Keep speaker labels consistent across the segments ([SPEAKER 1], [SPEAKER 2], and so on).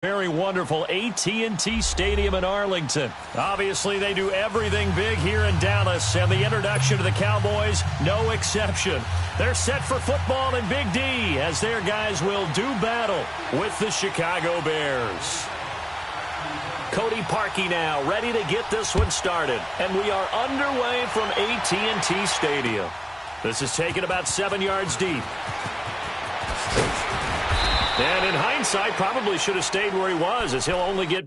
[SPEAKER 1] Very wonderful AT&T Stadium in Arlington. Obviously, they do everything big here in Dallas, and the introduction to the Cowboys, no exception. They're set for football in Big D as their guys will do battle with the Chicago Bears. Cody Parkey now ready to get this one started, and we are underway from AT&T Stadium. This is taken about 7 yards deep. And in hindsight, probably should have stayed where he was, as he'll only get...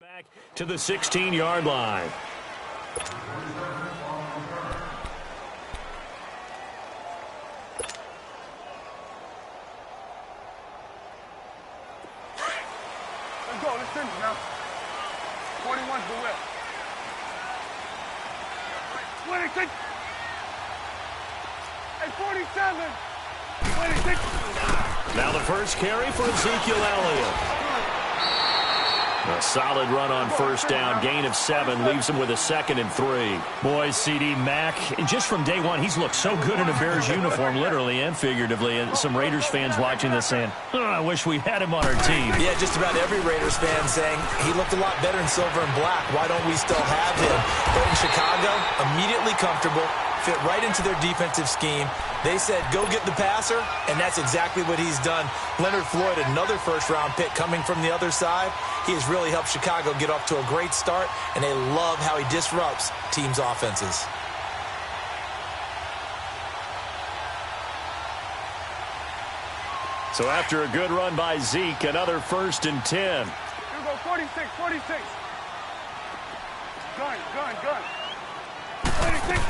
[SPEAKER 1] back to the 16-yard line.
[SPEAKER 2] Let's go. Let's finish now. 41's the whip. 26. And 47. 26.
[SPEAKER 1] Now the first carry for Ezekiel Elliott. A solid run on first down, gain of 7, leaves him with a 2nd and 3. Boy, CD Mack, just from day one, he's looked so good in a Bears uniform, literally and figuratively. And some Raiders fans watching this saying, oh, I wish we had him on our team.
[SPEAKER 3] Yeah, just about every Raiders fan saying he looked a lot better in silver and black. Why don't we still have him? But in Chicago, immediately comfortable, fit right into their defensive scheme. They said, go get the passer, and that's exactly what he's done. Leonard Floyd, another first-round pick coming from the other side. He has really helped Chicago get off to a great start, and they love how he disrupts teams' offenses.
[SPEAKER 1] So after a good run by Zeke, another 1st and 10.
[SPEAKER 2] Here we go, 46, 46. Gun. 46.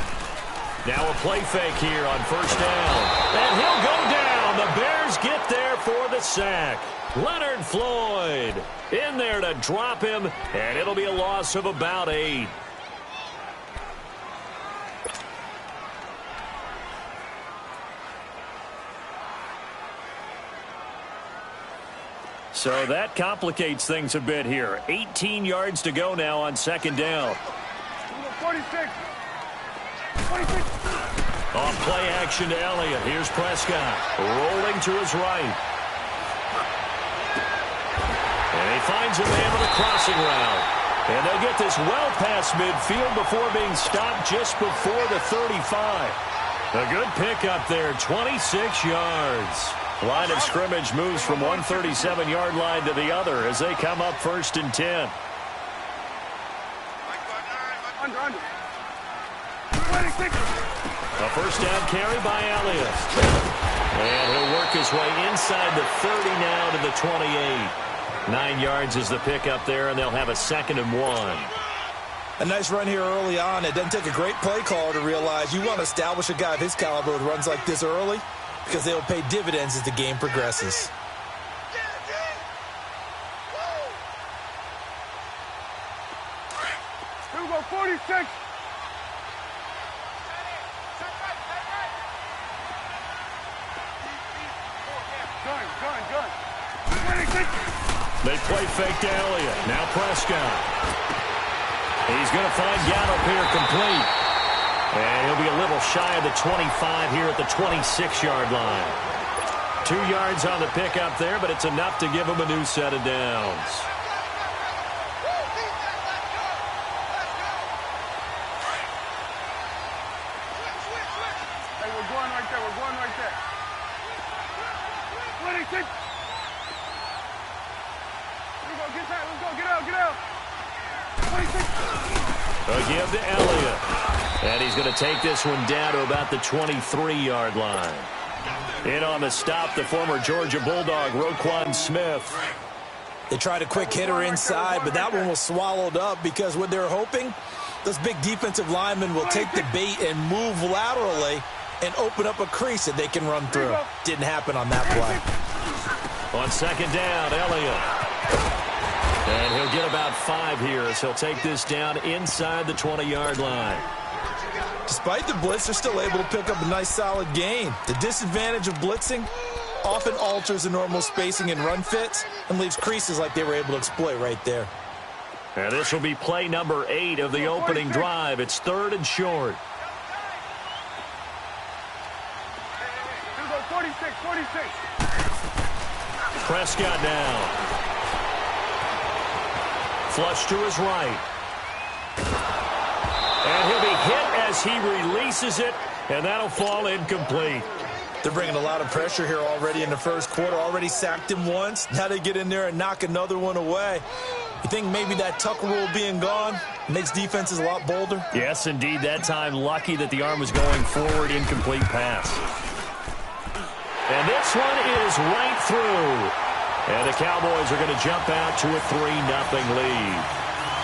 [SPEAKER 1] Now a play fake here on first down. And he'll go down. The Bears get there for the sack. Leonard Floyd in there to drop him, and it'll be a loss of about 8. So that complicates things a bit here. 18 yards to go now on 2nd down.
[SPEAKER 2] 46. 46.
[SPEAKER 1] Off play action to Elliott. Here's Prescott rolling to his right. And he finds a man with a crossing route. And they'll get this well past midfield before being stopped just before the 35. A good pickup there, 26 yards. Line of scrimmage moves from one 37-yard line to the other as they come up 1st and 10.
[SPEAKER 2] Under. 26.
[SPEAKER 1] A first down carry by Elliott. And he'll work his way inside the 30 now to the 28. 9 yards is the pickup there, and they'll have a 2nd and 1.
[SPEAKER 3] A nice run here early on. It doesn't take a great play caller to realize you want to establish a guy of his caliber with runs like this early because they'll pay dividends as the game progresses.
[SPEAKER 2] Here we go, 46. Gun. 26.
[SPEAKER 1] They play fake to Elliott. Now Prescott. He's going to find Gallup here complete. And he'll be a little shy of the 25 here at the 26-yard line. 2 yards on the pickup there, but it's enough to give him a new set of downs.
[SPEAKER 2] Hey, we're going right there. 26. Get out. 26.
[SPEAKER 1] A give to Elliott. And he's going to take this one down to about the 23-yard line. In on the stop, the former Georgia Bulldog, Roquan Smith.
[SPEAKER 3] They tried a quick hitter inside, but that one was swallowed up because what they're hoping, those big defensive linemen will take the bait and move laterally and open up a crease that they can run through. Didn't happen on that play.
[SPEAKER 1] On 2nd down, Elliott. And he'll get about 5 here as he'll take this down inside the 20-yard line.
[SPEAKER 3] Despite the blitz, they're still able to pick up a nice solid gain. The disadvantage of blitzing often alters the normal spacing and run fits and leaves creases like they were able to exploit right there.
[SPEAKER 1] And this will be play number 8 of the opening drive. It's 3rd and short.
[SPEAKER 2] 46.
[SPEAKER 1] Prescott down. Flush to his right. And he'll be hit as he releases it, and that'll fall incomplete.
[SPEAKER 3] They're bringing a lot of pressure here already in the first quarter. Already sacked him once. Now they get in there and knock another one away. You think maybe that Tucker rule being gone makes defenses a lot bolder?
[SPEAKER 1] Yes, indeed. That time, lucky that the arm was going forward. Incomplete pass. And this one is right through. And the Cowboys are going to jump out to a 3-0 lead.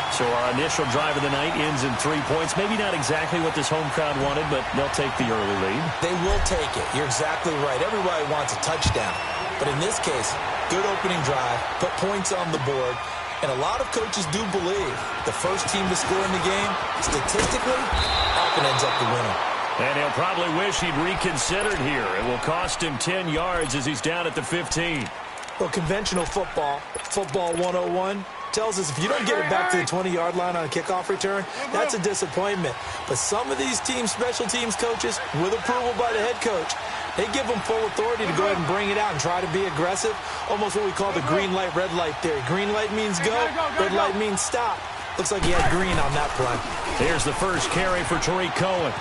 [SPEAKER 1] So our initial drive of the night ends in 3 points. Maybe not exactly what this home crowd wanted, but they'll take the early lead.
[SPEAKER 3] They will take it. You're exactly right. Everybody wants a touchdown. But in this case, good opening drive, put points on the board. And a lot of coaches do believe the first team to score in the game, statistically, often ends up the winner.
[SPEAKER 1] And he'll probably wish he'd reconsidered here. It will cost him 10 yards as he's down at the 15.
[SPEAKER 3] Well, conventional football 101, tells us if you don't get it back to the 20-yard line on a kickoff return, that's a disappointment. But some of these special teams coaches, with approval by the head coach, they give them full authority to go ahead and bring it out and try to be aggressive, almost what we call the green light, red light theory. Green light means go, red light means stop. Looks like he had green on that play.
[SPEAKER 1] Here's the first carry for Tariq Cohen.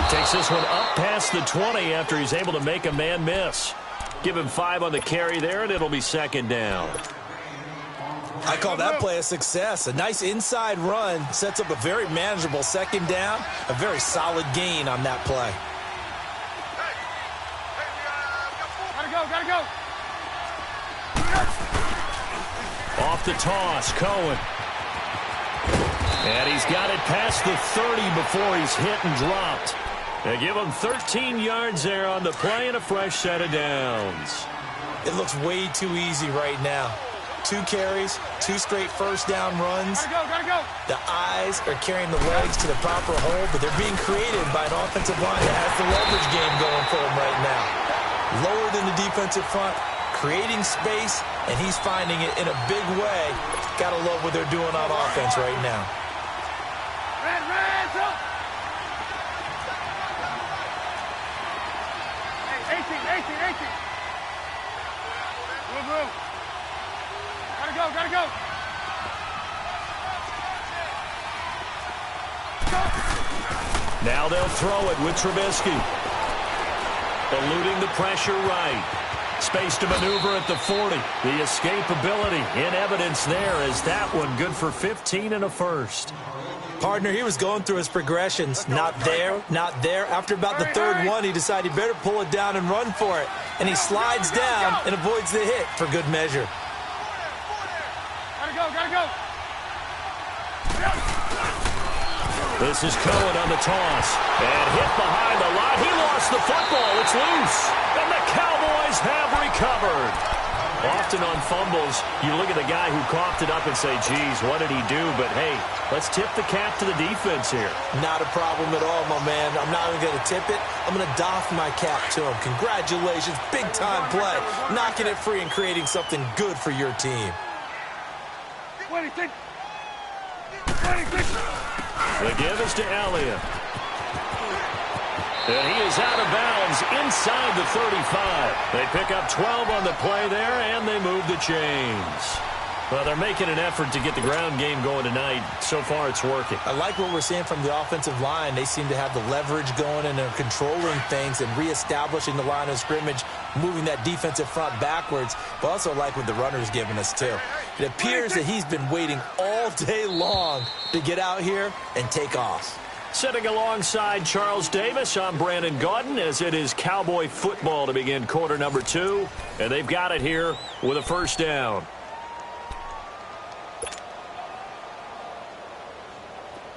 [SPEAKER 1] Takes this one up past the 20 after he's able to make a man miss. Give him 5 on the carry there, and it'll be 2nd down.
[SPEAKER 3] I call that play a success. A nice inside run sets up a very manageable 2nd down. A very solid gain on that play.
[SPEAKER 2] Gotta go.
[SPEAKER 1] Off the toss, Cohen. And he's got it past the 30 before he's hit and dropped. They give him 13 yards there on the play and a fresh set of downs.
[SPEAKER 3] It looks way too easy right now. 2 carries, 2 straight first down runs.
[SPEAKER 2] Gotta go.
[SPEAKER 3] The eyes are carrying the legs to the proper hole, but they're being created by an offensive line that has the leverage game going for them right now. Lower than the defensive front, creating space, and he's finding it in a big way. Gotta love what they're doing on offense right now.
[SPEAKER 2] Red, up. 18. Move. Gotta go.
[SPEAKER 1] Now they'll throw it with Trubisky. Eluding the pressure right. Space to maneuver at the 40. The escapability in evidence there as that one good for 15 and a first.
[SPEAKER 3] Partner, he was going through his progressions. Not there. After about the 3rd one, he decided he better pull it down and run for it. And he slides down and avoids the hit for good measure.
[SPEAKER 2] Gotta go.
[SPEAKER 1] This is Cohen on the toss. And hit behind the line. He lost the football. It's loose. And the Cowboys have recovered. Often on fumbles, you look at the guy who coughed it up and say, geez, what did he do? But, hey, let's tip the cap to the defense here.
[SPEAKER 3] Not a problem at all, my man. I'm not even going to tip it. I'm going to doff my cap to him. Congratulations. Big-time play. Knocking it free and creating something good for your team.
[SPEAKER 2] 26.
[SPEAKER 1] The give is to Elliott. And he is out of bounds inside the 35. They pick up 12 on the play there, and they move the chains. Well, they're making an effort to get the ground game going tonight. So far, it's working.
[SPEAKER 3] I like what we're seeing from the offensive line. They seem to have the leverage going, and they're controlling things and reestablishing the line of scrimmage, moving that defensive front backwards. But also like what the runner's giving us, too. It appears that he's been waiting all day long to get out here and take off.
[SPEAKER 1] Sitting alongside Charles Davis, I'm Brandon Gaudin, as it is Cowboy football to begin quarter number 2. And they've got it here with a first down.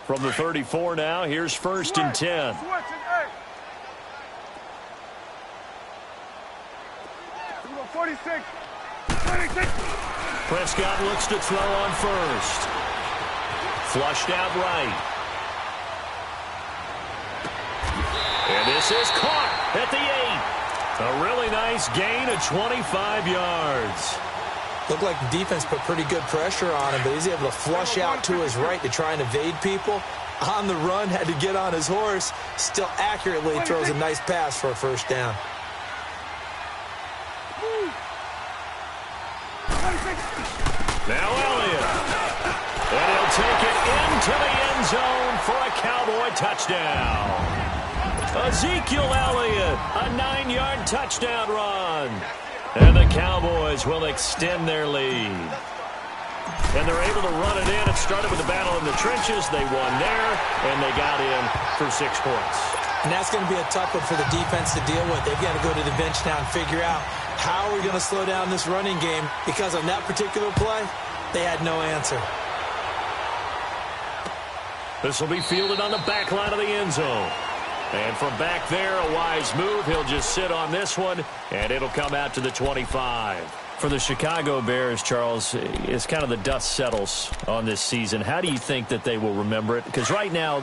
[SPEAKER 1] From the 34 now, here's 1st and 10.
[SPEAKER 2] 46.
[SPEAKER 1] Prescott looks to throw on first. Flushed out right. And this is caught at the 8. A really nice gain of 25 yards.
[SPEAKER 3] Looked like the defense put pretty good pressure on him, but he's able to flush out to his right to try and evade people. On the run, had to get on his horse. Still accurately throws a nice pass for a first down.
[SPEAKER 1] Now Elliott. And he'll take it into the end zone for a Cowboy touchdown. Ezekiel Elliott, a 9-yard touchdown run. And the Cowboys will extend their lead. And they're able to run it in. It started with a battle in the trenches. They won there, and they got in for 6 points.
[SPEAKER 3] And that's going to be a tough one for the defense to deal with. They've got to go to the bench now and figure out how are we going to slow down this running game, because on that particular play, they had no answer.
[SPEAKER 1] This will be fielded on the back line of the end zone. And from back there, a wise move. He'll just sit on this one, and it'll come out to the 25. For the Chicago Bears, Charles, as kind of the dust settles on this season, how do you think that they will remember it? Because right now,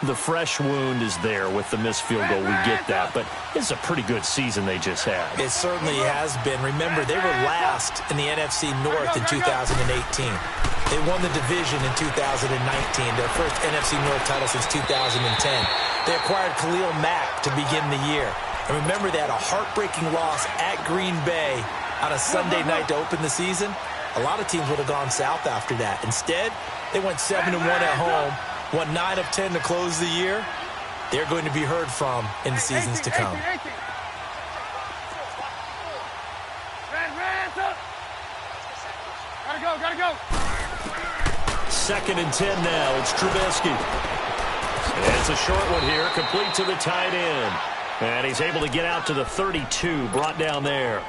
[SPEAKER 1] the fresh wound is there with the missed field goal. We get that. But it's a pretty good season they just had.
[SPEAKER 3] It certainly has been. Remember, they were last in the NFC North in 2018. They won the division in 2019, their first NFC North title since 2010. They acquired Khalil Mack to begin the year. And remember, they had a heartbreaking loss at Green Bay on a Sunday night to open the season. A lot of teams would have gone south after that. Instead, they went 7-1 at home, won 9 of 10 to close the year. They're going to be heard from in the seasons to come.
[SPEAKER 2] Gotta go.
[SPEAKER 1] 2nd and 10 now. It's Trubisky. And it's a short one here, complete to the tight end. And he's able to get out to the 32, brought down there.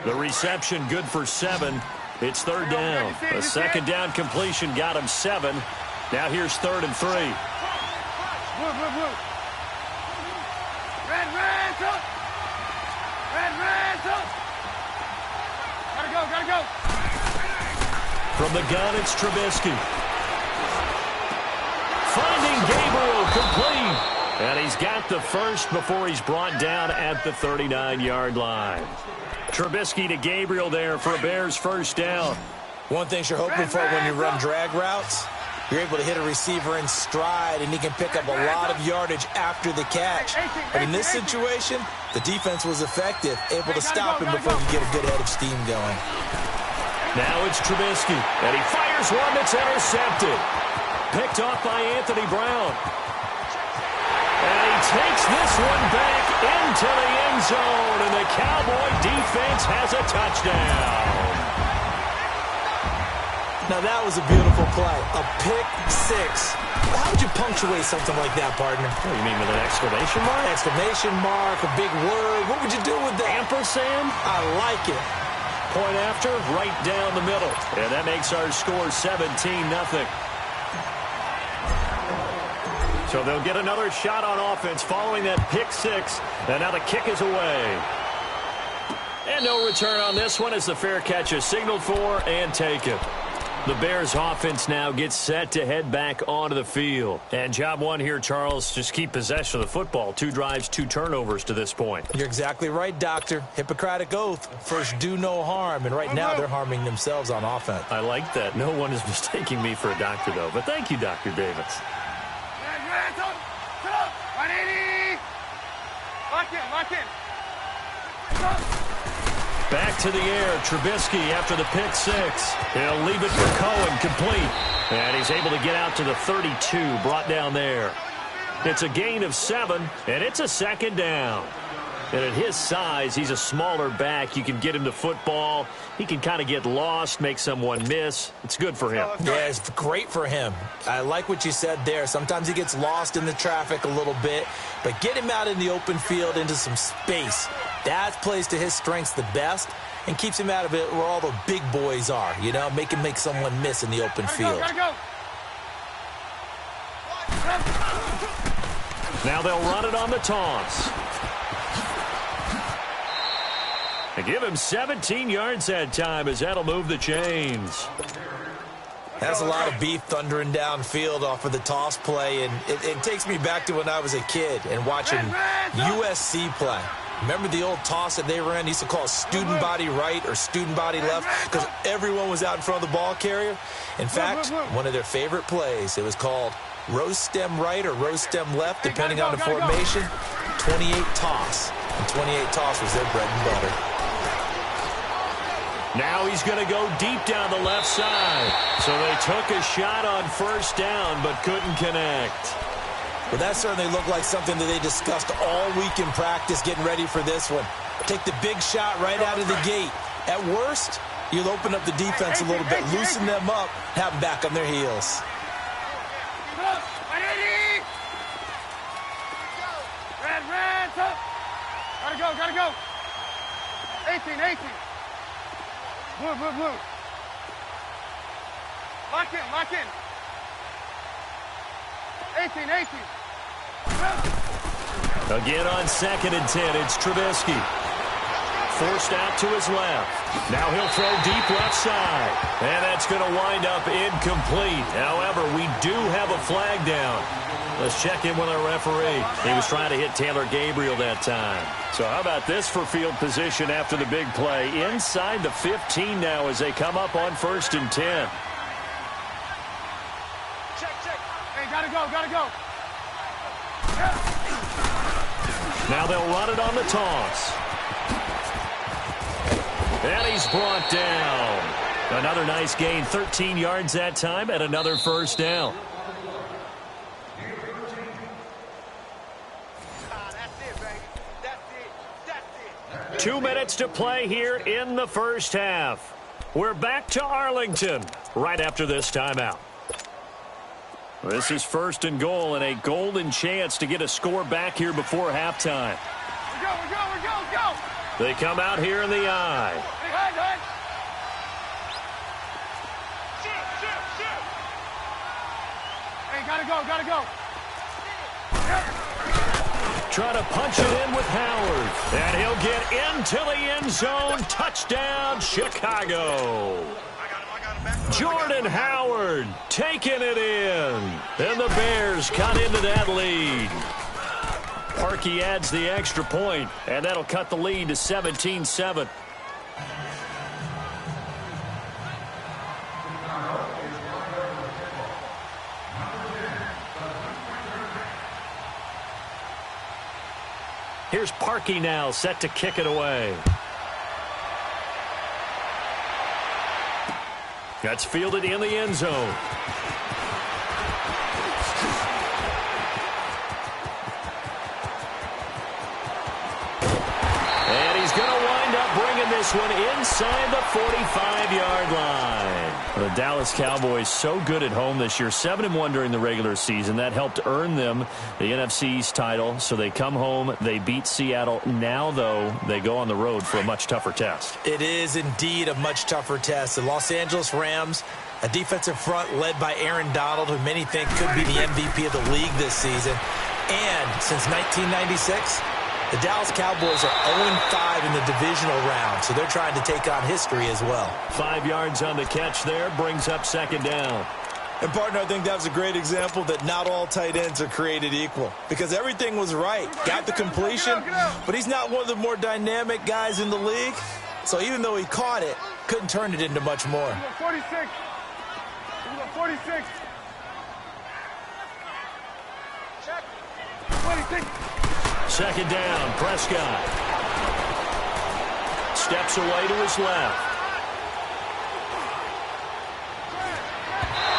[SPEAKER 1] The reception good for 7. It's 3rd down. A 2nd down completion got him 7. Now here's 3rd and 3.
[SPEAKER 2] Red, up. Gotta go.
[SPEAKER 1] From the gun, it's Trubisky. Finding Gabriel, complete. And he's got the first before he's brought down at the 39-yard line. Trubisky to Gabriel there for a Bears first down.
[SPEAKER 3] One thing you're hoping for when you run drag routes, you're able to hit a receiver in stride, and he can pick up a lot of yardage after the catch. But in this situation, the defense was effective, able to stop him before he get a good head of steam going.
[SPEAKER 1] Now it's Trubisky, and he fires one that's intercepted. Picked off by Anthony Brown. And he takes this one back into the end zone, and the Cowboy defense has a touchdown.
[SPEAKER 3] Now that was a beautiful play, a pick 6. How would you punctuate something like that, partner?
[SPEAKER 1] Oh, you mean with an exclamation mark?
[SPEAKER 3] Exclamation mark, a big word. What would you do with that?
[SPEAKER 1] Ampersand?
[SPEAKER 3] I like it.
[SPEAKER 1] Point after, right down the middle. And that makes our score 17-0. So they'll get another shot on offense following that pick 6. And now the kick is away. And no return on this one as the fair catch is signaled for and taken. The Bears offense now gets set to head back onto the field. And job one here, Charles, just keep possession of the football. 2 drives, 2 turnovers to this point.
[SPEAKER 3] You're exactly right, Doctor. Hippocratic oath. First, do no harm. And right now, they're harming themselves on offense.
[SPEAKER 1] I like that. No one is mistaking me for a doctor, though. But thank you, Dr. Davis.
[SPEAKER 2] 180. Lock in.
[SPEAKER 1] Back to the air, Trubisky after the pick 6. He'll leave it for Cohen, complete. And he's able to get out to the 32, brought down there. It's a gain of 7, and it's a 2nd down. And at his size, he's a smaller back. You can get him to football. He can kind of get lost, make someone miss. It's good for him.
[SPEAKER 3] Yeah, it's great for him. I like what you said there. Sometimes he gets lost in the traffic a little bit, but get him out in the open field into some space. That plays to his strengths the best and keeps him out of it where all the big boys are, you know, make someone miss in the open field.
[SPEAKER 2] Gotta go.
[SPEAKER 1] Now they'll run it on the toss. They give him 17 yards that time as that'll move the chains.
[SPEAKER 3] That's a lot of beef thundering downfield off of the toss play, and it takes me back to when I was a kid and watching USC play. Remember the old toss that they ran? They used to call it student body right or student body left because everyone was out in front of the ball carrier. In fact, one of their favorite plays, it was called roast stem right or roast stem left, depending on the formation. 28 toss, and 28 toss was their bread and butter.
[SPEAKER 1] Now he's going to go deep down the left side. So they took a shot on first down but couldn't connect.
[SPEAKER 3] Well, that certainly looked like something that they discussed all week in practice getting ready for this one. Take the big shot right out of the gate. At worst, you'll open up the defense a little bit, loosen them up, have them back on their heels.
[SPEAKER 2] Gotta go. 18. Blue. Lock in. 18.
[SPEAKER 1] Again on 2nd and 10, it's Trubisky. Forced out to his left. Now he'll throw deep left side. And that's going to wind up incomplete. However, we do have a flag down. Let's check in with our referee. He was trying to hit Taylor Gabriel that time. So how about this for field position after the big play? Inside the 15 now as they come up on 1st and 10.
[SPEAKER 2] Check. Hey, gotta go.
[SPEAKER 1] Now they'll run it on the toss. And he's brought down. Another nice gain, 13 yards that time, and another first down. That's it. 2 minutes to play here in the first half. We're back to Arlington right after this timeout. This is 1st and goal and a golden chance to get a score back here before halftime.
[SPEAKER 2] We go.
[SPEAKER 1] They come out here in the eye.
[SPEAKER 2] Hey, Hey, gotta go.
[SPEAKER 1] Try to punch it in with Howard. And he'll get into the end zone. Touchdown, Chicago. Jordan Howard taking it in. And the Bears cut into that lead. Parkey adds the extra point, and that'll cut the lead to 17-7. Here's Parkey now, set to kick it away. That's fielded in the end zone. And he's going to wind up bringing this one inside the 45-yard line. The Dallas Cowboys so good at home this year, 7-1 during the regular season. That helped earn them the NFC East title. So they come home, they beat Seattle. Now, though, they go on the road for a much tougher test.
[SPEAKER 3] It is indeed a much tougher test. The Los Angeles Rams, a defensive front led by Aaron Donald, who many think could be the MVP of the league this season. And since 1996, the Dallas Cowboys are 0-5 in the divisional round, so they're trying to take on history as well.
[SPEAKER 1] 5 yards on the catch there, brings up 2nd down.
[SPEAKER 3] And, partner, I think that was a great example that not all tight ends are created equal because everything was right. Got the completion, but he's not one of the more dynamic guys in the league. So even though he caught it, couldn't turn it into much more.
[SPEAKER 2] 46. 46. Check. 26.
[SPEAKER 1] 2nd down, Prescott. Steps away to his left.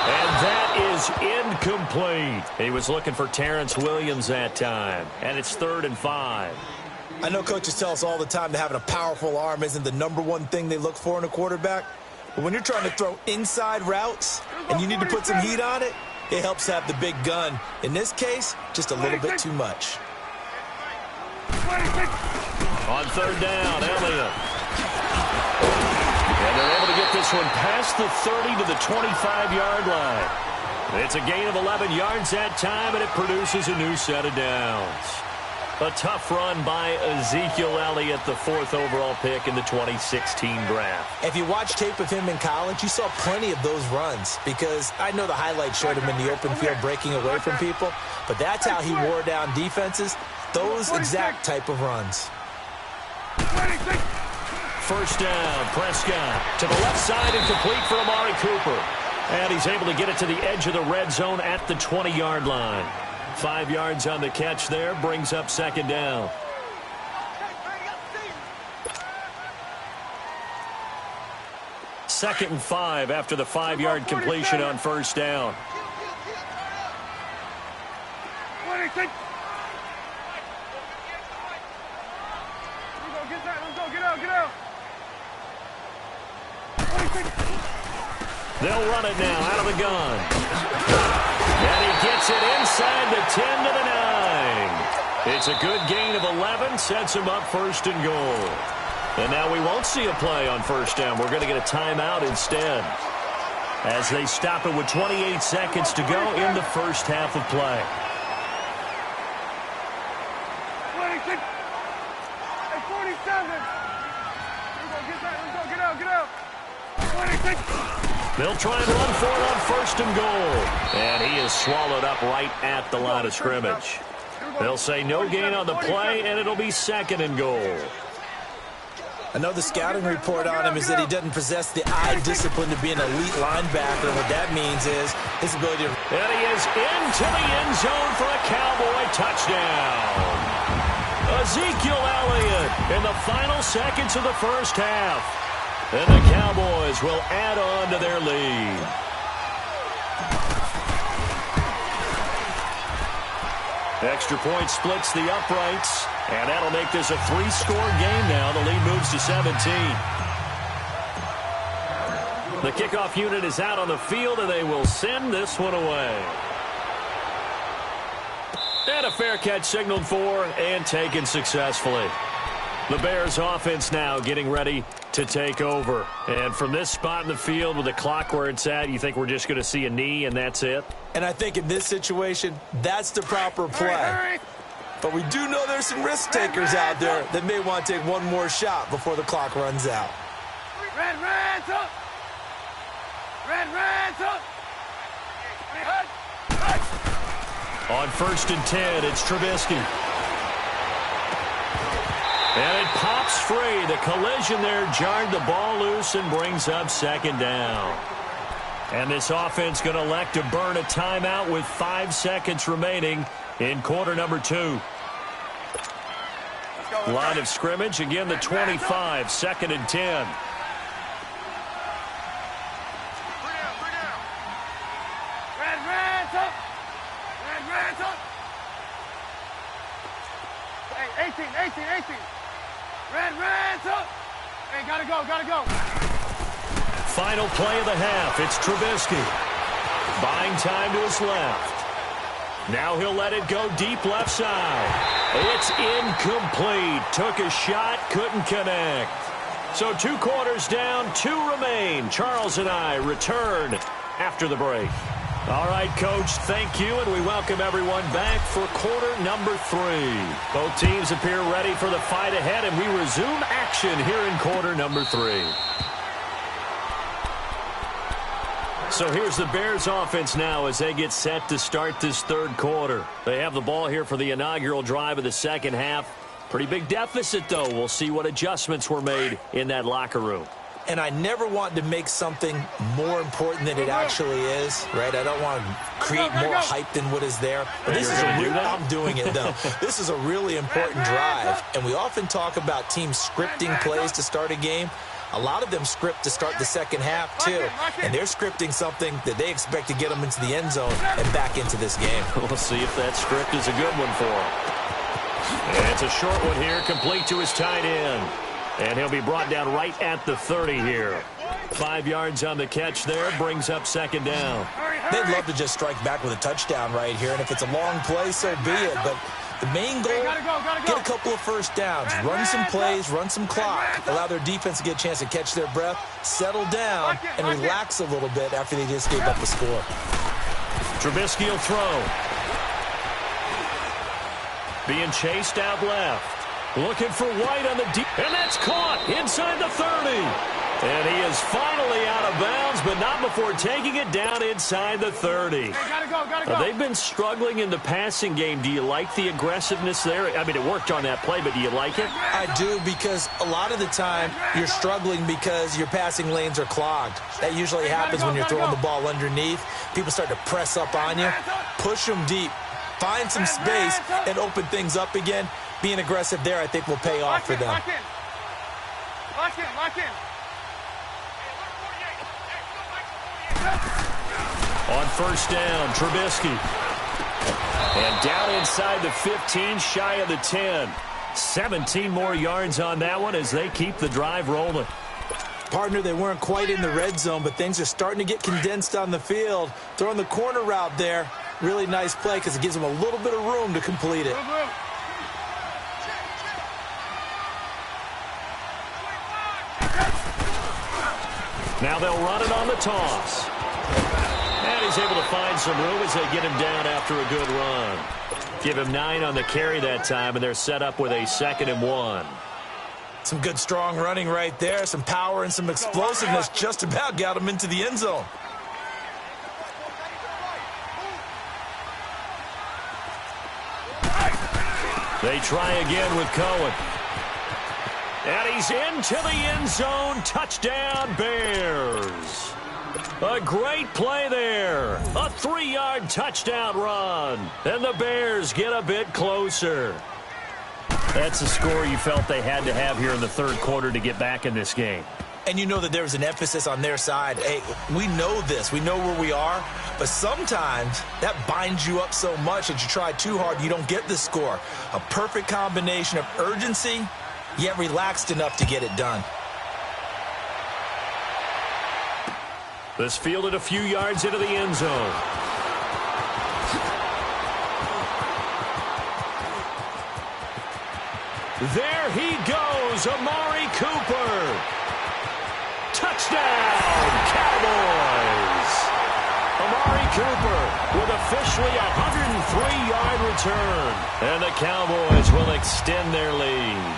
[SPEAKER 1] And that is incomplete. He was looking for Terrence Williams that time. And it's 3rd and 5.
[SPEAKER 3] I know coaches tell us all the time that having a powerful arm isn't the #1 thing they look for in a quarterback. But when you're trying to throw inside routes and you need to put some heat on it, it helps have the big gun. In this case, just a little bit too much.
[SPEAKER 1] On 3rd down, Elliott. And they're able to get this one past the 30 to the 25-yard line. It's a gain of 11 yards that time, and it produces a new set of downs. A tough run by Ezekiel Elliott, the 4th overall pick in the 2016 draft.
[SPEAKER 3] If you watch tape of him in college, you saw plenty of those runs because I know the highlights showed him in the open field breaking away from people, but that's how he wore down defenses, those exact type of runs.
[SPEAKER 1] First down, Prescott to the left side and complete for Amari Cooper. And he's able to get it to the edge of the red zone at the 20-yard line. 5 yards on the catch there, brings up second down. Second and 5 after the 5-yard completion on first down. They'll run it now out of the gun. And he gets it inside the 10 to the 9. It's a good gain of 11, sets him up first and goal. And now we won't see a play on first down. We're going to get a timeout instead, as they stop it with 28 seconds to go in the first half of play. They'll try and run for it on first and goal. And he is swallowed up right at the line of scrimmage. They'll say no gain on the play, and it'll be second and goal.
[SPEAKER 3] I know the scouting report on him is that he doesn't possess the eye discipline to be an elite linebacker. And what that means is his ability to...
[SPEAKER 1] And he is into the end zone for a Cowboy touchdown. Ezekiel Elliott in the final seconds of the first half. And the Cowboys will add on to their lead. Extra point splits the uprights, and that'll make this a 3-score game now. The lead moves to 17. The kickoff unit is out on the field, and they will send this one away. And a fair catch signaled for and taken successfully. The Bears offense now getting ready to take over. And from this spot in the field with the clock where it's at, you think we're just going to see a knee and that's it?
[SPEAKER 3] And I think in this situation, that's the proper play. But we do know there's some risk takers out there that may want to take one more shot before the clock runs out.
[SPEAKER 2] Red's up! Red's up!
[SPEAKER 1] On first and 10, it's Trubisky. And it pops free. The collision there jarred the ball loose and brings up second down. And this offense going to elect to burn a timeout with 5 seconds remaining in quarter number 2. Line of scrimmage, again the 25, second and 10.
[SPEAKER 2] Red's up! Red's up! Hey, 18. Red's up! Hey, gotta go.
[SPEAKER 1] Final play of the half. It's Trubisky. Buying time to his left. Now he'll let it go deep left side. It's incomplete. Took a shot, couldn't connect. So 2 quarters down, 2 remain. Charles and I return after the break. All right, Coach, thank you, and we welcome everyone back for quarter number 3. Both teams appear ready for the fight ahead, and we resume action here in quarter number 3. So here's the Bears offense now as they get set to start this third quarter. They have the ball here for the inaugural drive of the second half. Pretty big deficit, though. We'll see what adjustments were made in that locker room.
[SPEAKER 3] And I never want to make something more important than it actually is, right? I don't want to create more hype than what is there. But this is I'm doing it, though. This is a really important drive. And we often talk about teams scripting plays to start a game. A lot of them script to start the second half, too. And they're scripting something that they expect to get them into the end zone and back into this game.
[SPEAKER 1] We'll see if that script is a good one for them. And it's a short one here, complete to his tight end. And he'll be brought down right at the 30 here. 5 yards on the catch there, brings up second down.
[SPEAKER 3] They'd love to just strike back with a touchdown right here, and if it's a long play, so be it. But the main goal, get a couple of first downs, run some plays, run some clock, allow their defense to get a chance to catch their breath, settle down, and relax a little bit after they just gave up a score.
[SPEAKER 1] Trubisky will throw. being chased out left. Looking for White on the deep, and that's caught inside the 30. And he is finally out of bounds, but not before taking it down inside the 30.
[SPEAKER 2] Hey, gotta go.
[SPEAKER 1] They've been struggling in the passing game. Do you like the aggressiveness there? I mean, it worked on that play, but do you like it?
[SPEAKER 3] I do, because a lot of the time you're struggling because your passing lanes are clogged. That usually happens when you're throwing the ball underneath. People start to press up on you. Push them deep. Find some space and open things up again. Being aggressive there, I think, will pay off for them.
[SPEAKER 2] Lock in.
[SPEAKER 1] On first down, Trubisky. And down inside the 15, shy of the 10. 17 more yards on that one as they keep the drive rolling.
[SPEAKER 3] Partner, they weren't quite in the red zone, but things are starting to get condensed on the field. Throwing the corner route there, really nice play because it gives them a little bit of room to complete it.
[SPEAKER 1] Now they'll run it on the toss. And he's able to find some room as they get him down after a good run. Give him 9 on the carry that time, and they're set up with a 2nd and 1.
[SPEAKER 3] Some good, strong running right there. Some power and some explosiveness just about got him into the end zone.
[SPEAKER 1] They try again with Cohen. And he's into the end zone. Touchdown, Bears. A great play there. A 3-yard touchdown run. And the Bears get a bit closer. That's a score you felt they had to have here in the third quarter to get back in this game.
[SPEAKER 3] And you know that there was an emphasis on their side. Hey, we know this. We know where we are. But sometimes that binds you up so much that you try too hard, you don't get the score. A perfect combination of urgency, yet relaxed enough to get it done.
[SPEAKER 1] This fielded a few yards into the end zone. There he goes, Amari Cooper. Touchdown, Cowboys. Amari Cooper with officially a 103-yard return. And the Cowboys will extend their lead.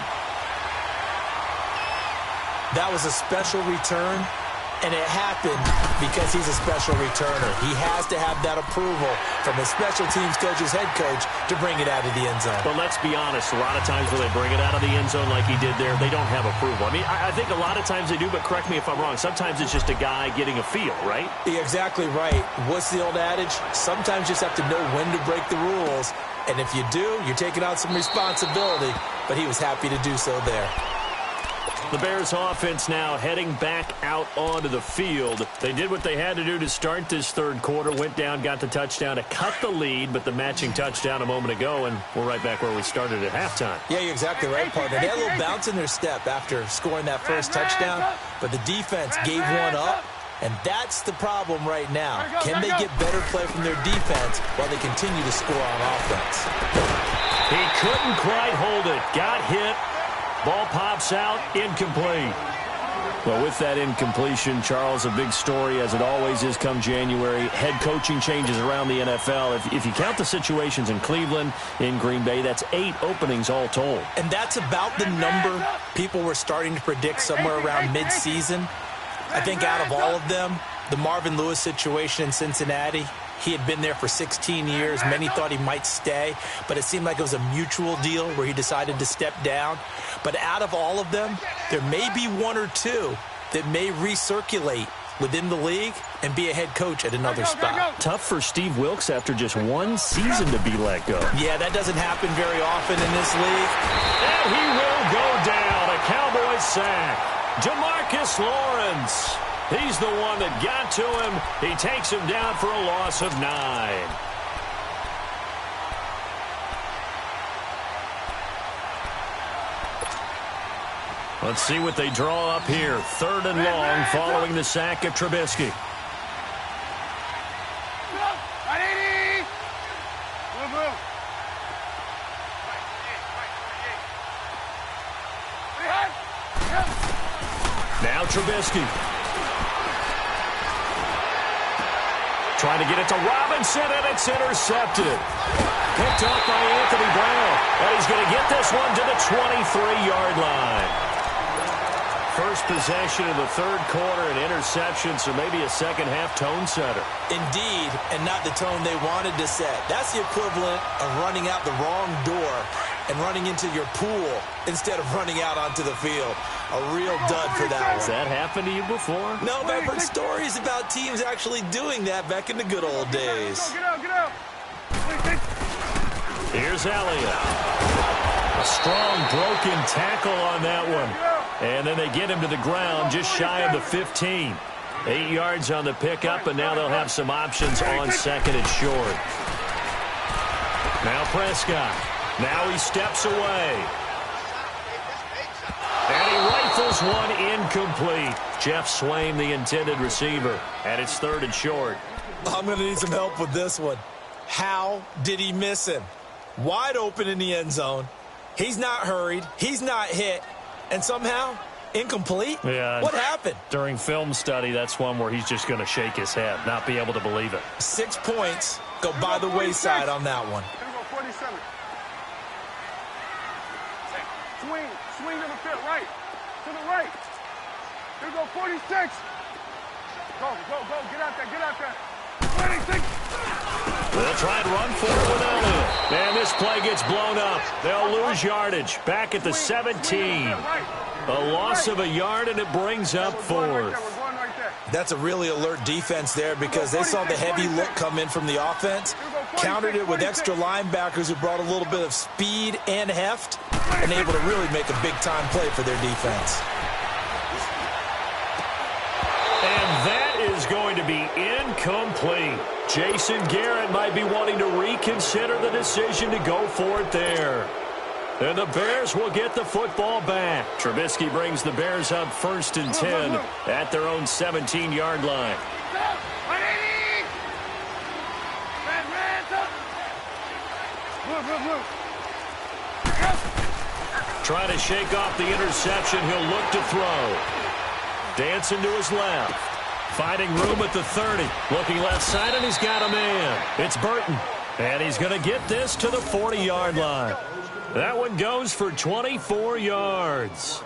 [SPEAKER 3] That was a special return, and it happened because he's a special returner. He has to have that approval from his special teams coach, his head coach, to bring it out of the end zone.
[SPEAKER 1] But let's be honest, a lot of times when they bring it out of the end zone like he did there, they don't have approval. I mean, I think a lot of times they do, but correct me if I'm wrong. Sometimes it's just a guy getting a feel, right?
[SPEAKER 3] Yeah, exactly right. What's the old adage? Sometimes you just have to know when to break the rules. And if you do, you're taking on some responsibility. But he was happy to do so there.
[SPEAKER 1] The Bears offense now heading back out onto the field. They did what they had to do to start this third quarter, went down, got the touchdown to cut the lead, but the matching touchdown a moment ago, and we're right back where we started at halftime.
[SPEAKER 3] Yeah, you're exactly right, partner. They had a little bounce in their step after scoring that first touchdown, but the defense gave one up, and that's the problem right now. Can they get better play from their defense while they continue to score on offense?
[SPEAKER 1] He couldn't quite hold it. Got hit. Ball pops out, incomplete. Well, with that incompletion, Charles, a big story, as it always is come January. Head coaching changes around the NFL. If you count the situations in Cleveland, in Green Bay, that's 8 openings all told.
[SPEAKER 3] And that's about the number people were starting to predict somewhere around mid-season. I think out of all of them, the Marvin Lewis situation in Cincinnati, he had been there for 16 years. Many thought he might stay, but it seemed like it was a mutual deal where he decided to step down. But out of all of them, there may be 1 or 2 that may recirculate within the league and be a head coach at another spot.
[SPEAKER 1] Tough for Steve Wilks after just 1 season to be let go.
[SPEAKER 3] Yeah, that doesn't happen very often in this league.
[SPEAKER 1] And he will go down. A Cowboys sack. DeMarcus Lawrence. He's the one that got to him. He takes him down for a loss of 9. Let's see what they draw up here. 3rd and long following the sack of Trubisky. Now Trubisky. Trying to get it to Robinson, and it's intercepted. picked off by Anthony Brown. And he's going to get this one to the 23-yard line. First possession of the third quarter, an interception, so maybe a second-half tone setter.
[SPEAKER 3] Indeed, and not the tone they wanted to set. That's the equivalent of running out the wrong door and running into your pool instead of running out onto the field. A real dud for that one.
[SPEAKER 1] Has that happened to you before?
[SPEAKER 3] No, but I've heard stories about teams actually doing that back in the good old days.
[SPEAKER 2] Get out.
[SPEAKER 1] Here's Elliott. A strong broken tackle on that one. And then they get him to the ground just shy of the 15. 8 yards on the pickup, and now they'll have some options on second and short. Now Prescott. Now he steps away. And he rifles one incomplete. Jeff Swain, the intended receiver. And it's third and short.
[SPEAKER 3] I'm going to need some help with this one. How did he miss him? Wide open in the end zone. He's not hurried. He's not hit. And somehow, incomplete?
[SPEAKER 1] Yeah.
[SPEAKER 3] What happened?
[SPEAKER 1] During film study, that's one where he's just going to shake his head, not be able to believe it.
[SPEAKER 3] 6 points go by the wayside on that one.
[SPEAKER 2] Here we go, 47. Swing to the field, right. To the right. Here we go, 46. Go. Get out there. 26.
[SPEAKER 1] They'll try and run for it with Elliott. And this play gets blown up. They'll lose yardage. Back at the 17. A loss of a yard, and it brings up fourth.
[SPEAKER 3] That's a really alert defense there because they saw the heavy look come in from the offense, countered it with extra linebackers who brought a little bit of speed and heft, and able to really make a big-time play for their defense.
[SPEAKER 1] And that is going to be incomplete. Jason Garrett might be wanting to reconsider the decision to go for it there. And the Bears will get the football back. Trubisky brings the Bears up 1st and 10 at their own 17-yard line. Trying to shake off the interception. He'll look to throw. Dancing to his left. Finding room at the 30. Looking left side, and he's got a man. It's Burton. And he's going to get this to the 40-yard line. That one goes for 24 yards.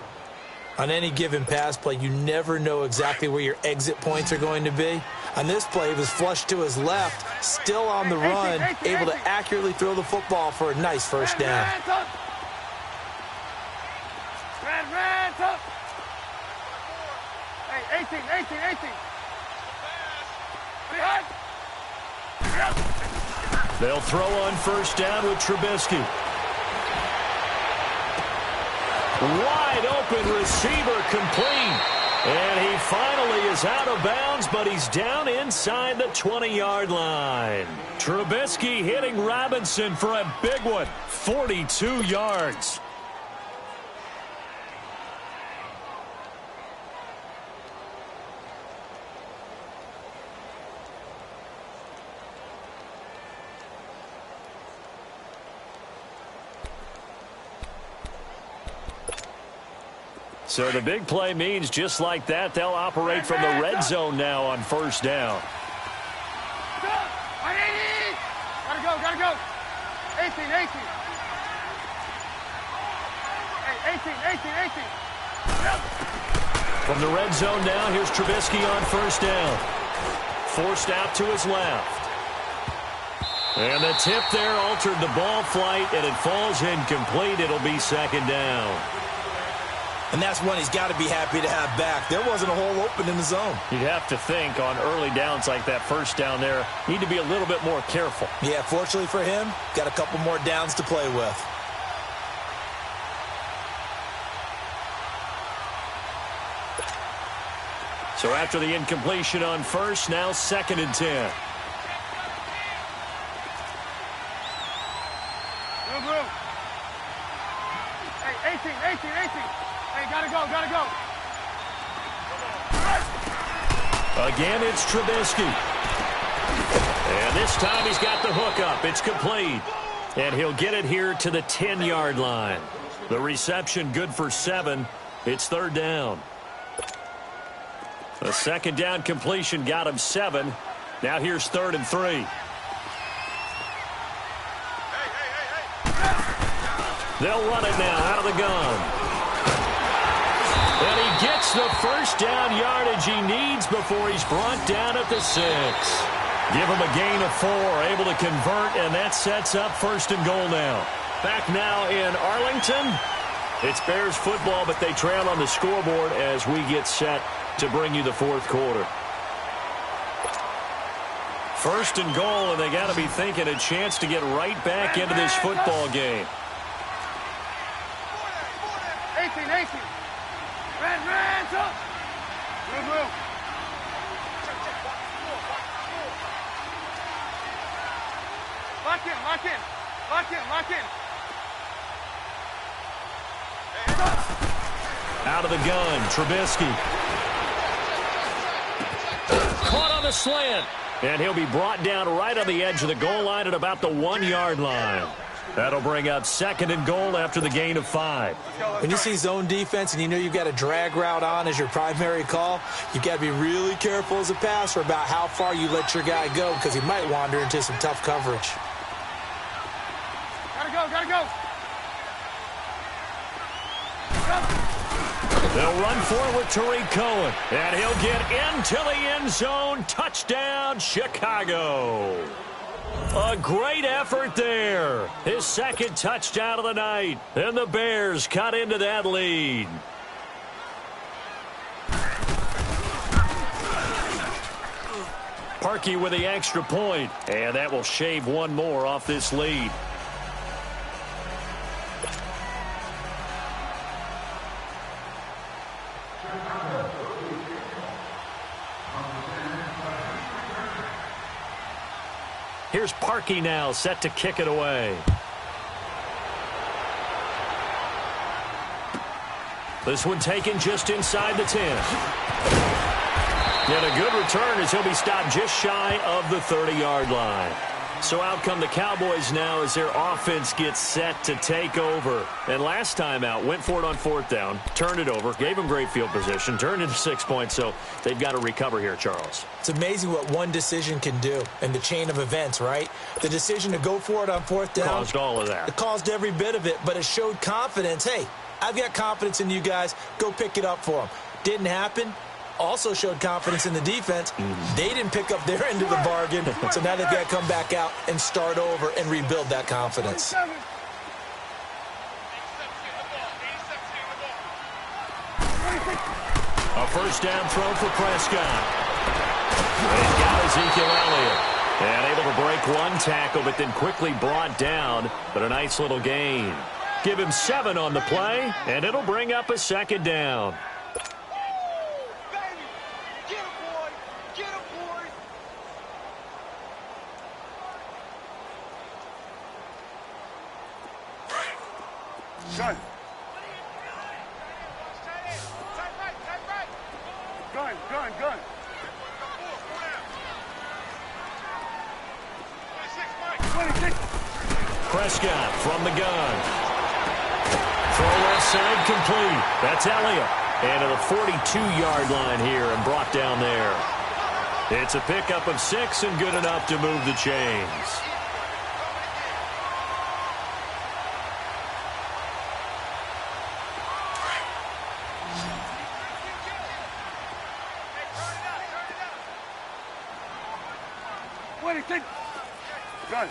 [SPEAKER 3] On any given pass play, you never know exactly where your exit points are going to be. On this play, he was flushed to his left, still on the run, able to accurately throw the football for a nice first down.
[SPEAKER 2] Hey, 18.
[SPEAKER 1] They'll throw on first down with Trubisky. Wide open receiver complete. And he finally is out of bounds, but he's down inside the 20-yard line. Trubisky hitting Robinson for a big one. 42 yards. So the big play means just like that, they'll operate from the red zone now on first down.
[SPEAKER 2] Gotta go. 18. Hey, 18.
[SPEAKER 1] From the red zone now, here's Trubisky on first down. Forced out to his left. And the tip there altered the ball flight, and it falls incomplete. It'll be second down.
[SPEAKER 3] And that's one he's got to be happy to have back. There wasn't a hole open in the zone.
[SPEAKER 1] You'd have to think on early downs like that first down there, need to be a little bit more careful.
[SPEAKER 3] Yeah, fortunately for him, got a couple more downs to play with.
[SPEAKER 1] So after the incompletion on first, now second and 10.
[SPEAKER 2] Move. Hey, 18. Hey, gotta go.
[SPEAKER 1] Again, it's Trubisky. And this time he's got the hook up. It's complete. And he'll get it here to the 10-yard line. The reception good for 7. It's third down. The second down completion got him 7. Now here's 3rd and 3. They'll run it now out of the gun. And he gets the first down yardage he needs before he's brought down at the 6. Give him a gain of 4, able to convert, and that sets up 1st and goal now. Back now in Arlington. It's Bears football, but they trail on the scoreboard as we get set to bring you the 4th quarter. 1st and goal, and they got to be thinking a chance to get right back into this football game.
[SPEAKER 2] 18. Ran, up. Move. Lock in.
[SPEAKER 1] Out of the gun, Trubisky. Caught on the slant. And he'll be brought down right on the edge of the goal line at about the 1-yard line. That'll bring up 2nd and goal after the gain of 5.
[SPEAKER 3] When you see zone defense and you know you've got a drag route on as your primary call, you've got to be really careful as a passer about how far you let your guy go because he might wander into some tough coverage.
[SPEAKER 2] Gotta go.
[SPEAKER 1] They'll run forward with Tariq Cohen, and he'll get into the end zone. Touchdown, Chicago. A great effort there. His 2nd touchdown of the night, and the Bears cut into that lead. Parkey with the extra point, and that will shave one more off this lead. Here's Parkey now, set to kick it away. This one taken just inside the 10. And a good return as he'll be stopped just shy of the 30-yard line. So out come the Cowboys now as their offense gets set to take over. And last time out, went for it on 4th down, turned it over, gave them great field position, turned into 6 points, so they've got to recover here, Charles.
[SPEAKER 3] It's amazing what one decision can do in the chain of events, right? The decision to go for it on 4th down.
[SPEAKER 1] Caused all of that.
[SPEAKER 3] It caused every bit of it, but it showed confidence. Hey, I've got confidence in you guys. Go pick it up for them. Didn't happen. Also showed confidence in the defense. They didn't pick up their end of the bargain, so now they've got to come back out and start over and rebuild that confidence.
[SPEAKER 1] A first down throw for Prescott. And he's got Ezekiel Elliott. And able to break one tackle, but then quickly brought down. But a nice little gain. Give him 7 on the play, and it'll bring up a 2nd down.
[SPEAKER 2] Gun. Gun. 26.
[SPEAKER 1] Prescott from the gun. Throw left side complete. That's Elliott. And to the 42-yard line here and brought down there. It's a pickup of 6 and good enough to move the chains.
[SPEAKER 2] Gun.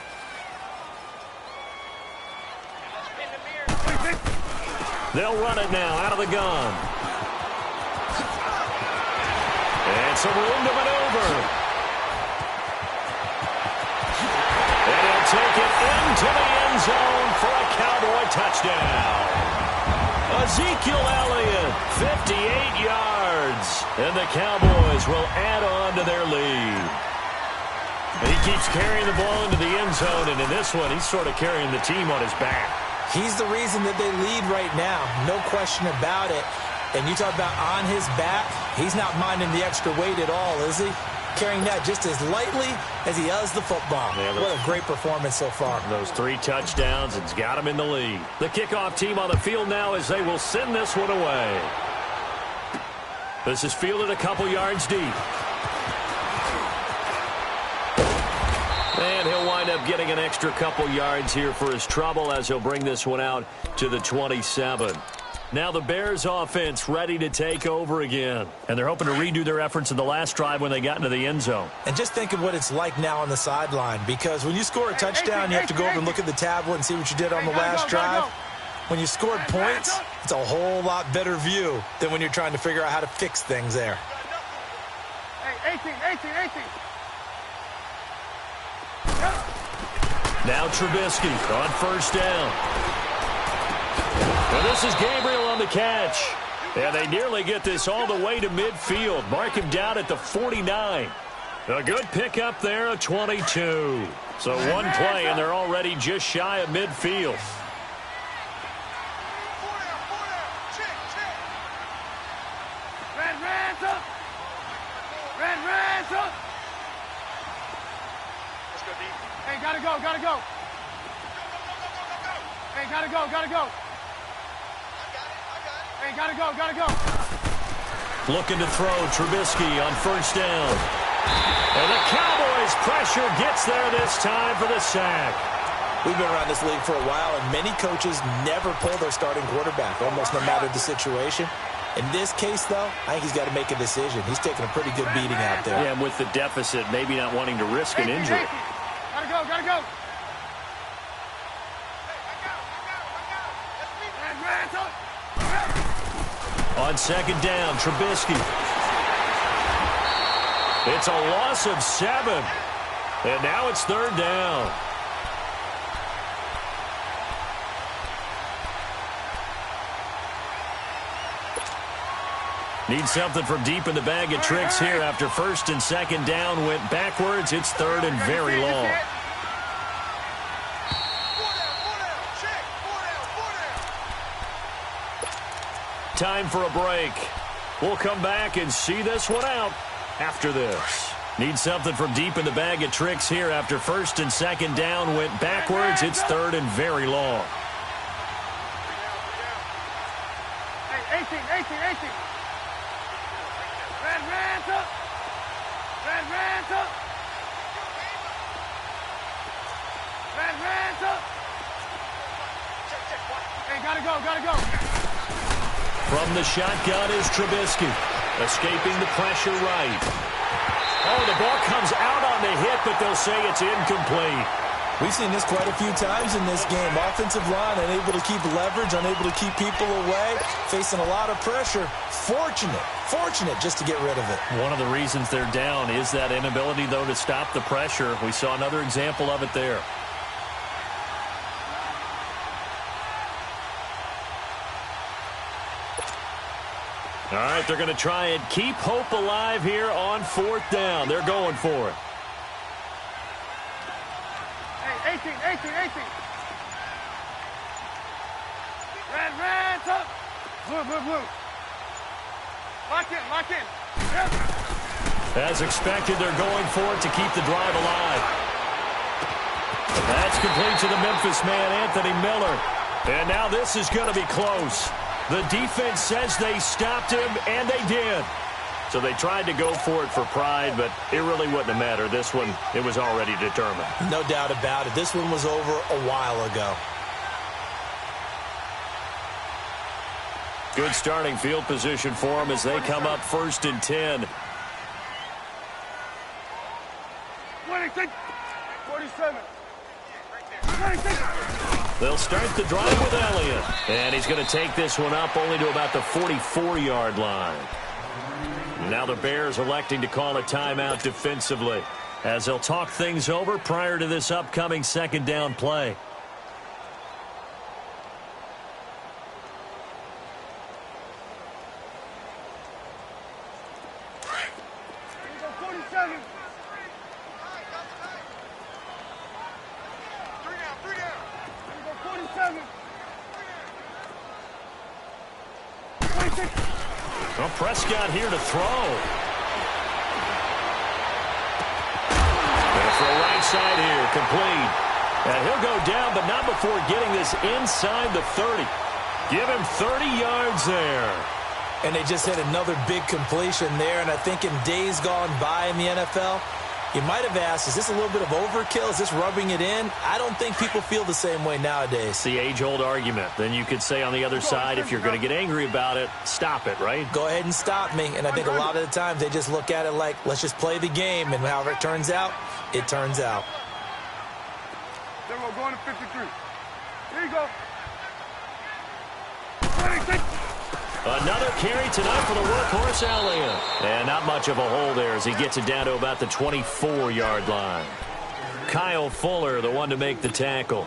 [SPEAKER 1] They'll run it now out of the gun. And some room to maneuver. And he'll take it into the end zone for a Cowboy touchdown. Ezekiel Elliott, 58 yards. And the Cowboys will add on to their lead. And he keeps carrying the ball into the end zone, and in this one, he's sort of carrying the team on his back.
[SPEAKER 3] He's the reason that they lead right now, no question about it. And you talk about on his back, he's not minding the extra weight at all, is he? Carrying that just as lightly as he does the football. Yeah, what a great performance so far.
[SPEAKER 1] Those 3 touchdowns, it's got him in the lead. The kickoff team on the field now as they will send this one away. This is fielded a couple yards deep. And he'll wind up getting an extra couple yards here for his trouble as he'll bring this one out to the 27. Now the Bears offense ready to take over again. And they're hoping to redo their efforts in the last drive when they got into the end zone.
[SPEAKER 3] And just think of what it's like now on the sideline, because when you score a touchdown, you have to go over and look at the tablet and see what you did on the last drive. When you scored points, it's a whole lot better view than when you're trying to figure out how to fix things there.
[SPEAKER 2] Hey, 18.
[SPEAKER 1] Now Trubisky on first down. Well, this is Gabriel on the catch. And they nearly get this all the way to midfield. Mark him down at the 49. A good pickup there, a 22. So one play, and they're already just shy of midfield.
[SPEAKER 2] Hey, gotta go. Hey, gotta go. Hey, gotta go.
[SPEAKER 1] Looking to throw, Trubisky on first down. And the Cowboys' pressure gets there this time for the sack.
[SPEAKER 3] We've been around this league for a while, and many coaches never pull their starting quarterback, almost no matter the situation. In this case, though, I think he's got to make a decision. He's taking a pretty good beating out there.
[SPEAKER 1] Yeah, and with the deficit, maybe not wanting to risk an injury.
[SPEAKER 2] Gotta go.
[SPEAKER 1] On second down, Trubisky. It's a loss of 7. And now it's third down. Need something from deep in the bag of tricks here after first and second down went backwards. It's third and very long. Time for a break. We'll come back and see this one out after this. Need something from deep in the bag of tricks here after first and second down went backwards. It's third and very long.
[SPEAKER 2] Hey, 18. Red Ransom. Hey, gotta go.
[SPEAKER 1] From the shotgun is Trubisky, escaping the pressure right. Oh, the ball comes out on the hit, but they'll say it's incomplete.
[SPEAKER 3] We've seen this quite a few times in this game. Offensive line unable to keep leverage, unable to keep people away, facing a lot of pressure. Fortunate just to get rid of it.
[SPEAKER 1] One of the reasons they're down is that inability, though, to stop the pressure. We saw another example of it there. All right, they're going to try and keep hope alive here on fourth down. They're going for it.
[SPEAKER 2] Hey, 18. Red up. Blue. Lock in. Yep.
[SPEAKER 1] As expected, they're going for it to keep the drive alive. That's complete to the Memphis man, Anthony Miller. And now this is going to be close. The defense says they stopped him, and they did. So they tried to go for it for pride, but it really wouldn't have mattered. This one, it was already determined.
[SPEAKER 3] No doubt about it. This one was over a while ago.
[SPEAKER 1] Good starting field position for them as they come up first and 10.
[SPEAKER 2] 26, 47. 26.
[SPEAKER 1] They'll start the drive with Elliott. And he's going to take this one up only to about the 44-yard line. Now the Bears electing to call a timeout defensively as they'll talk things over prior to this upcoming second down play. Well, Prescott here to throw. And for a right side here, complete. And he'll go down, but not before getting this inside the 30. Give him 30 yards there.
[SPEAKER 3] And they just had another big completion there, and I think in days gone by in the NFL, You might have asked, is this a little bit of overkill? Is this rubbing it in? I don't think people feel the same way nowadays.
[SPEAKER 1] It's the age-old argument. Then you could say on the other side, if you're going to get angry about it, stop it, right?
[SPEAKER 3] Go ahead and stop me. And I think a lot of the times they just look at it like, let's just play the game. And however it turns out, it turns out.
[SPEAKER 2] Then we're going to 53. Here you go.
[SPEAKER 1] Another carry tonight for the workhorse Elliott. And not much of a hole there as he gets it down to about the 24-yard line. Kyle Fuller, the one to make the tackle.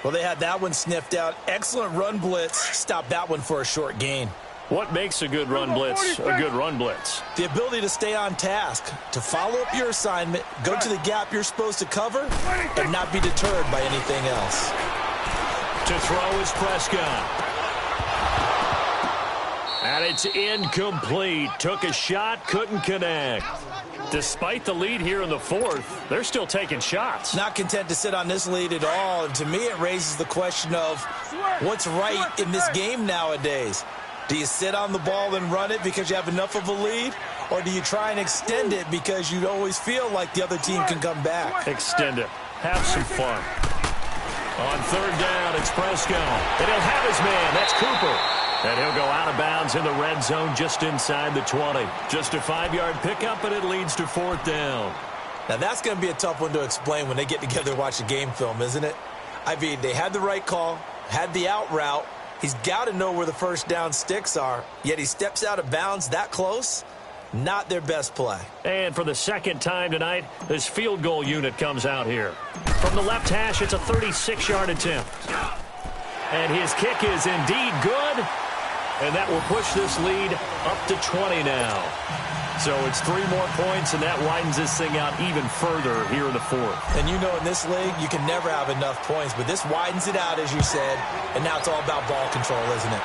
[SPEAKER 3] Well, they had that one sniffed out. Excellent run blitz. Stopped that one for a short gain.
[SPEAKER 1] What makes a good run blitz a good run blitz?
[SPEAKER 3] The ability to stay on task, to follow up your assignment, go to the gap you're supposed to cover, and not be deterred by anything else.
[SPEAKER 1] To throw is Prescott. And it's incomplete. Took a shot, couldn't connect. Despite the lead here in the fourth, they're still taking shots.
[SPEAKER 3] Not content to sit on this lead at all. And to me, it raises the question of what's right in this game nowadays. Do you sit on the ball and run it because you have enough of a lead? Or do you try and extend it because you always feel like the other team can come back?
[SPEAKER 1] Extend it. Have some fun. On third down, it's Prescott. And he'll have his man. That's Cooper. And he'll go out of bounds in the red zone just inside the 20. Just a 5-yard pickup, and it leads to fourth down.
[SPEAKER 3] Now, that's going to be a tough one to explain when they get together and watch the game film, isn't it? I mean, they had the right call, had the out route. He's got to know where the first down sticks are, yet he steps out of bounds that close. Not their best play.
[SPEAKER 1] And for the second time tonight, this field goal unit comes out here. From the left hash, it's a 36-yard attempt. And his kick is indeed good. And that will push this lead up to 20 now. So it's 3 more points, and that widens this thing out even further here in the fourth.
[SPEAKER 3] And you know in this league, you can never have enough points. But this widens it out, as you said. And now it's all about ball control, isn't it?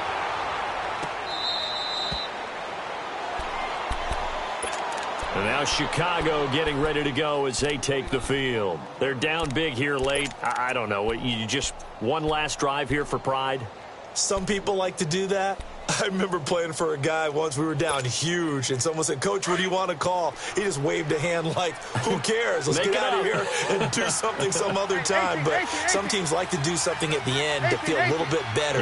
[SPEAKER 1] And now Chicago getting ready to go as they take the field. They're down big here late. I don't know. You just one last drive here for pride?
[SPEAKER 3] Some people like to do that. I remember playing for a guy once. We were down huge, and someone said, "Coach, what do you want to call?" He just waved a hand like, who cares? Let's get out of here and do something some other time. But some teams like to do something at the end to feel a little bit better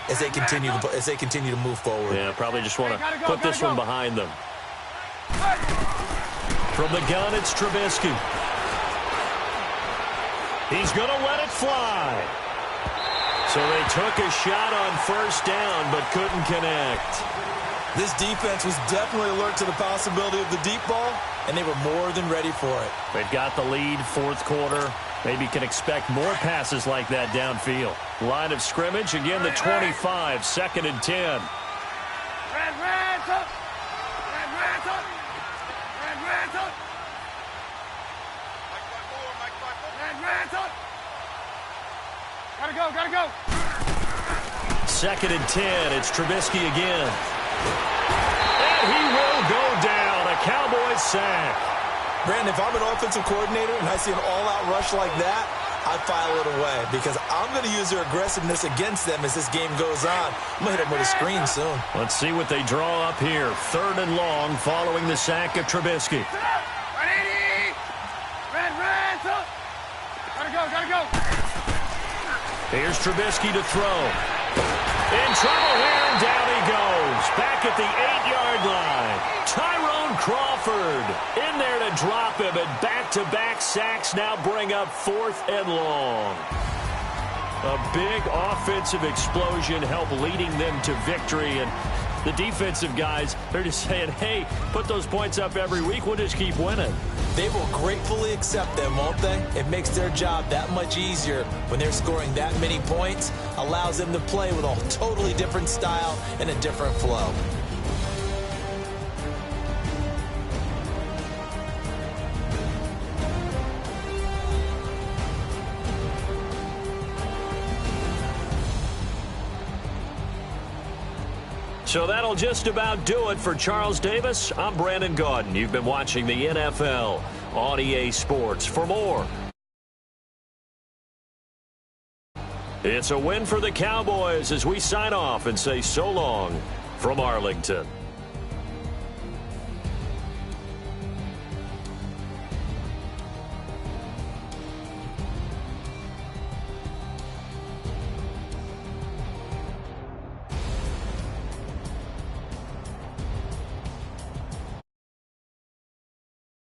[SPEAKER 3] as they continue to move forward.
[SPEAKER 1] Yeah, probably just want to put this one behind them. From the gun, it's Trubisky. He's going to let it fly. So they took a shot on first down, but couldn't connect.
[SPEAKER 3] This defense was definitely alert to the possibility of the deep ball, and they were more than ready for it.
[SPEAKER 1] They've got the lead, fourth quarter. Maybe can expect more passes like that downfield. Line of scrimmage, again the 25, second and 10.
[SPEAKER 2] Gotta go.
[SPEAKER 1] Second and 10. It's Trubisky again. And he will go down. A Cowboys sack.
[SPEAKER 3] Brandon, if I'm an offensive coordinator and I see an all-out rush like that, I file it away because I'm going to use their aggressiveness against them as this game goes on. I'm going to hit them with a screen soon.
[SPEAKER 1] Let's see what they draw up here. Third and long following the sack of Trubisky.
[SPEAKER 2] Gotta go.
[SPEAKER 1] Here's Trubisky to throw. In trouble here, and down he goes. Back at the 8-yard line. Tyrone Crawford in there to drop him, and back-to-back sacks now bring up fourth and long. A big offensive explosion helped leading them to victory, and the defensive guys, they're just saying, hey, put those points up every week, we'll just keep winning.
[SPEAKER 3] They will gratefully accept them, won't they? It makes their job that much easier when they're scoring that many points, allows them to play with a totally different style and a different flow.
[SPEAKER 1] So that'll just about do it for Charles Davis. I'm Brandon Gaudin. You've been watching the NFL on EA Sports. For more, it's a win for the Cowboys as we sign off and say so long from Arlington.